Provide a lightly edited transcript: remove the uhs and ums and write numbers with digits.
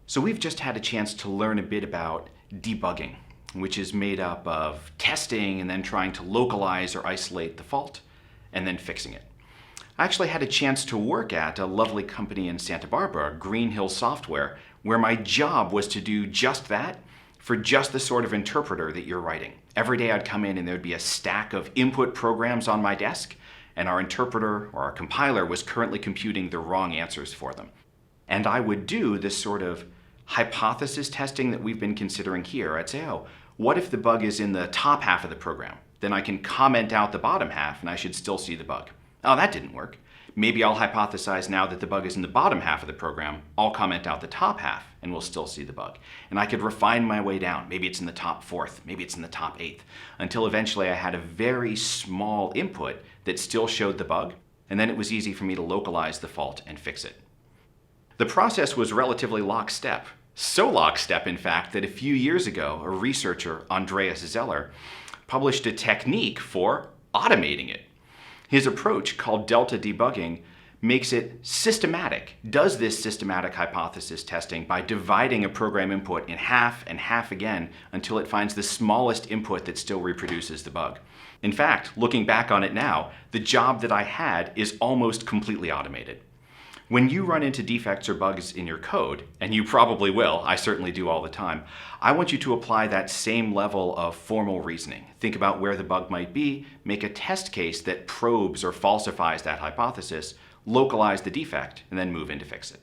So we've just had a chance to learn a bit about debugging, which is made up of testing and then trying to localize or isolate the fault and then fixing it. I actually had a chance to work at a lovely company in Santa Barbara, Green Hill Software, where my job was to do just that for just the sort of interpreter that you're writing. Every day I'd come in and there'd be a stack of input programs on my desk, and our interpreter or our compiler was currently computing the wrong answers for them. And I would do this sort of hypothesis testing that we've been considering here. I'd say, oh, what if the bug is in the top half of the program? Then I can comment out the bottom half and I should still see the bug. Oh, that didn't work. Maybe I'll hypothesize now that the bug is in the bottom half of the program. I'll comment out the top half and we'll still see the bug. And I could refine my way down. Maybe it's in the top fourth, maybe it's in the top eighth, until eventually I had a very small input that still showed the bug, and then it was easy for me to localize the fault and fix it. The process was relatively lockstep. So lockstep, in fact, that a few years ago, a researcher, Andreas Zeller, published a technique for automating it. His approach, called delta debugging, makes it systematic, does this systematic hypothesis testing by dividing a program input in half and half again until it finds the smallest input that still reproduces the bug. In fact, looking back on it now, the job that I had is almost completely automated. When you run into defects or bugs in your code, and you probably will, I certainly do all the time, I want you to apply that same level of formal reasoning. Think about where the bug might be, make a test case that probes or falsifies that hypothesis, localize the defect, and then move in to fix it.